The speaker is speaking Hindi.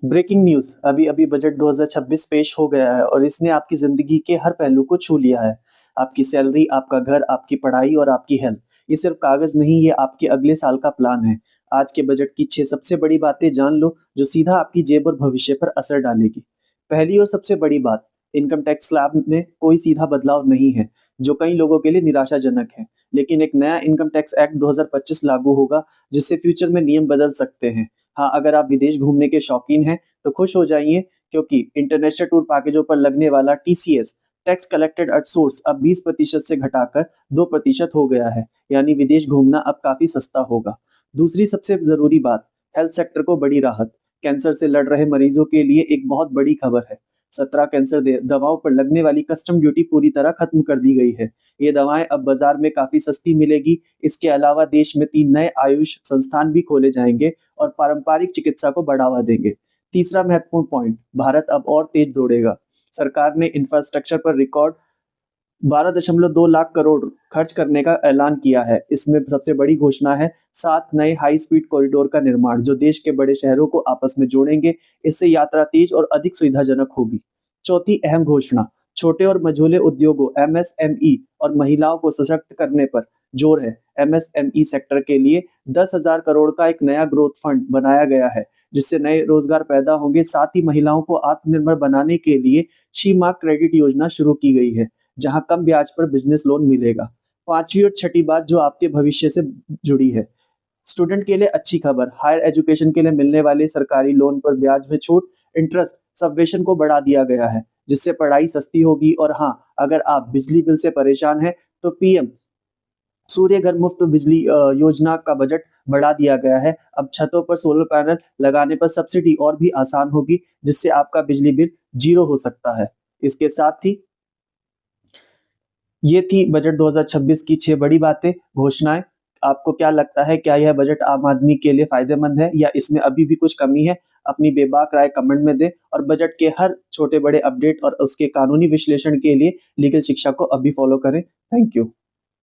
ब्रेकिंग न्यूज़ अभी अभी बजट 2026 पेश हो गया है और इसने आपकी ज़िंदगी के हर पहलू को छू लिया है। आपकी सैलरी, आपका घर, आपकी पढ़ाई और आपकी हेल्थ। ये सिर्फ कागज़ नहीं, ये आपके अगले साल का प्लान है। आज के बजट की 6 सबसे बड़ी बातें जान लो, जो सीधा आपकी जेब और भविष्य पर असर डालेगी। पहली और सबसे बड़ी बात, इनकम टैक्स स्लैब में कोई सीधा बदलाव नहीं है, जो कई लोगों के लिए निराशाजनक है। लेकिन एक नया इनकम टैक्स एक्ट 2025 लागू होगा, जिससे फ्यूचर में नियम बदल सकते हैं। हाँ, अगर आप विदेश घूमने के शौकीन हैं, तो खुश हो जाइए, क्योंकि इंटरनेशनल टूर पैकेजों पर लगने वाला TCS tax collected at source अब 20% से घटाकर 2% हो गया है। यानी विदेश घूमना अब काफी सस्ता होगा। दूसरी सबसे जरूरी बात, हेल्थ सेक्टर को बड़ी राहत। कैंसर से लड़ रहे मरीजों के लिए एक बहुत बड़ी खबर है। 17 कैंसर दवाओं पर लगने वाली कस्टम ड्यूटी पूरी तरह खत्म कर दी गई है। ये दवाएं अब बाजार में काफी सस्ती मिलेगी। इसके अलावा देश में 3 नए आयुष संस्थान भी खोले जाएंगे और पारंपरिक चिकित्सा को बढ़ावा देंगे। तीसरा महत्वपूर्ण पॉइंट, भारत अब और तेज दौड़ेगा। सरकार ने इंफ्रास्ट्रक्चर पर रिकॉर्ड 12.2 लाख करोड़ खर्च करने का ऐलान किया है। इसमें सबसे बड़ी घोषणा है 7 नए हाई स्पीड कॉरिडोर का निर्माण, जो देश के बड़े शहरों को आपस में जोड़ेंगे। इससे यात्रा तेज और अधिक सुविधाजनक होगी। चौथी अहम घोषणा, छोटे और मझोले उद्योगों एमएसएमई और महिलाओं को सशक्त करने पर जोर है। एमएसएमई सेक्टर के लिए 10,000 करोड़ का एक नया ग्रोथ फंड बनाया गया है, जिससे नए रोजगार पैदा होंगे। साथ ही महिलाओं को आत्मनिर्भर बनाने के लिए शीमा क्रेडिट योजना शुरू की गई है, जहां कम ब्याज पर बिजनेस लोन मिलेगा। पांचवी और छठी बात जो आपके भविष्य से जुड़ी है, स्टूडेंट के लिए अच्छी खबर, हायर एजुकेशन के लिए मिलने वाले सरकारी लोन पर ब्याज में छूट, इंटरेस्ट सब्वेशन को बढ़ा दिया गया है, जिससे पढ़ाई सस्ती होगी। और हाँ, अगर आप बिजली बिल से परेशान हैं, तो पीएम सूर्य घर मुफ्त बिजली योजना का बजट बढ़ा दिया गया है। अब छतों पर सोलर पैनल लगाने पर सब्सिडी और भी आसान होगी, जिससे आपका बिजली बिल जीरो हो सकता है। इसके साथ ही ये थी बजट 2026 की 6 बड़ी बातें, घोषणाएं। आपको क्या लगता है, क्या यह बजट आम आदमी के लिए फायदेमंद है या इसमें अभी भी कुछ कमी है? अपनी बेबाक राय कमेंट में दें और बजट के हर छोटे बड़े अपडेट और उसके कानूनी विश्लेषण के लिए लीगल शिक्षा को अभी फॉलो करें। Thank you.